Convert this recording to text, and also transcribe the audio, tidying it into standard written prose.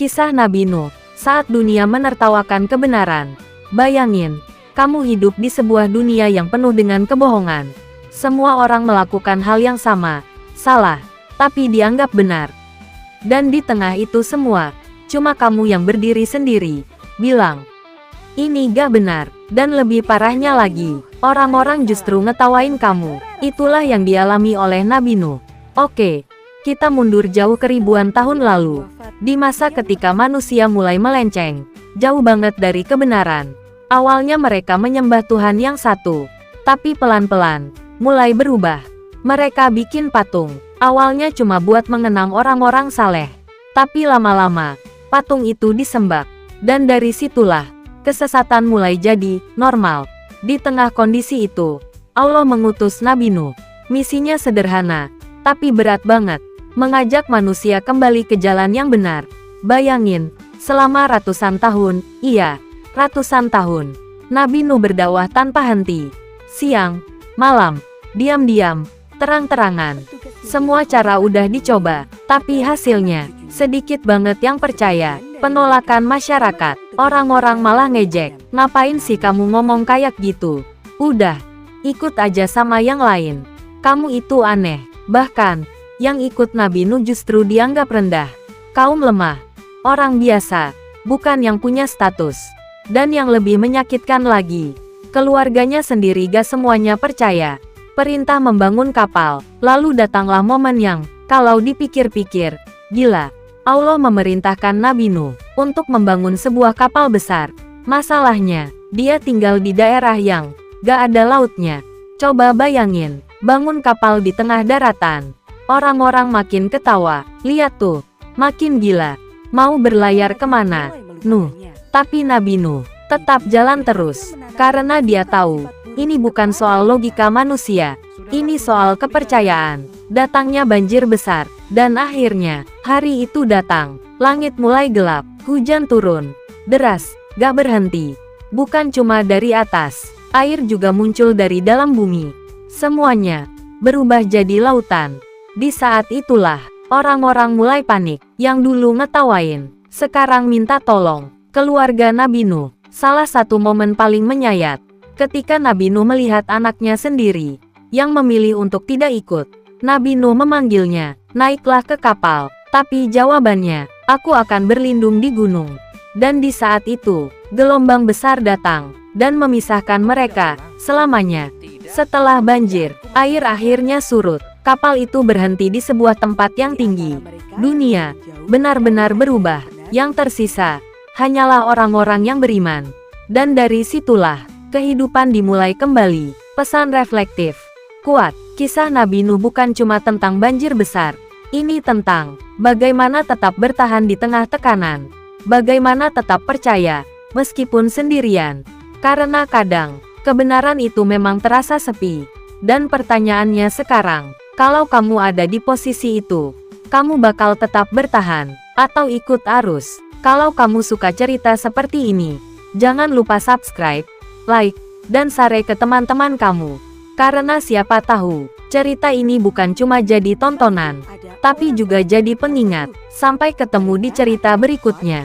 Kisah Nabi Nuh, saat dunia menertawakan kebenaran. Bayangin, kamu hidup di sebuah dunia yang penuh dengan kebohongan. Semua orang melakukan hal yang sama, salah, tapi dianggap benar. Dan di tengah itu semua, cuma kamu yang berdiri sendiri, bilang, ini gak benar. Dan lebih parahnya lagi, orang-orang justru ngetawain kamu. Itulah yang dialami oleh Nabi Nuh. Oke, kita mundur jauh ke ribuan tahun lalu. Di masa ketika manusia mulai melenceng, jauh banget dari kebenaran. Awalnya mereka menyembah Tuhan yang satu, tapi pelan-pelan, mulai berubah. Mereka bikin patung, awalnya cuma buat mengenang orang-orang saleh. Tapi lama-lama, patung itu disembah. Dan dari situlah, kesesatan mulai jadi normal. Di tengah kondisi itu, Allah mengutus Nabi Nuh. Misinya sederhana, tapi berat banget. Mengajak manusia kembali ke jalan yang benar. Bayangin, selama ratusan tahun, iya, ratusan tahun, Nabi Nuh berdakwah tanpa henti. Siang, malam, diam-diam, terang-terangan. Semua cara udah dicoba, tapi hasilnya, sedikit banget yang percaya. Penolakan masyarakat, orang-orang malah ngejek. Ngapain sih kamu ngomong kayak gitu? Udah, ikut aja sama yang lain. Kamu itu aneh. Bahkan, yang ikut Nabi Nuh justru dianggap rendah. Kaum lemah, orang biasa, bukan yang punya status. Dan yang lebih menyakitkan lagi, keluarganya sendiri gak semuanya percaya. Perintah membangun kapal, lalu datanglah momen yang, kalau dipikir-pikir, gila. Allah memerintahkan Nabi Nuh untuk membangun sebuah kapal besar. Masalahnya, dia tinggal di daerah yang gak ada lautnya. Coba bayangin, bangun kapal di tengah daratan. Orang-orang makin ketawa, lihat tuh, makin gila. Mau berlayar kemana? Nuh. Tapi Nabi Nuh tetap jalan terus, karena dia tahu, ini bukan soal logika manusia. Ini soal kepercayaan. Datangnya banjir besar, dan akhirnya, hari itu datang. Langit mulai gelap, hujan turun, deras, gak berhenti. Bukan cuma dari atas, air juga muncul dari dalam bumi. Semuanya berubah jadi lautan. Di saat itulah, orang-orang mulai panik. Yang dulu ngetawain, sekarang minta tolong. Keluarga Nabi Nuh, salah satu momen paling menyayat, ketika Nabi Nuh melihat anaknya sendiri, yang memilih untuk tidak ikut. Nabi Nuh memanggilnya, naiklah ke kapal. Tapi jawabannya, aku akan berlindung di gunung. Dan di saat itu, gelombang besar datang, dan memisahkan mereka, selamanya. Setelah banjir, air akhirnya surut. Kapal itu berhenti di sebuah tempat yang tinggi. Dunia benar-benar berubah. Yang tersisa hanyalah orang-orang yang beriman. Dan dari situlah kehidupan dimulai kembali. Pesan reflektif kuat. Kisah Nabi Nuh bukan cuma tentang banjir besar. Ini tentang bagaimana tetap bertahan di tengah tekanan. Bagaimana tetap percaya meskipun sendirian. Karena kadang kebenaran itu memang terasa sepi. Dan pertanyaannya sekarang, kalau kamu ada di posisi itu, kamu bakal tetap bertahan, atau ikut arus? Kalau kamu suka cerita seperti ini, jangan lupa subscribe, like, dan share ke teman-teman kamu. Karena siapa tahu, cerita ini bukan cuma jadi tontonan, tapi juga jadi pengingat. Sampai ketemu di cerita berikutnya.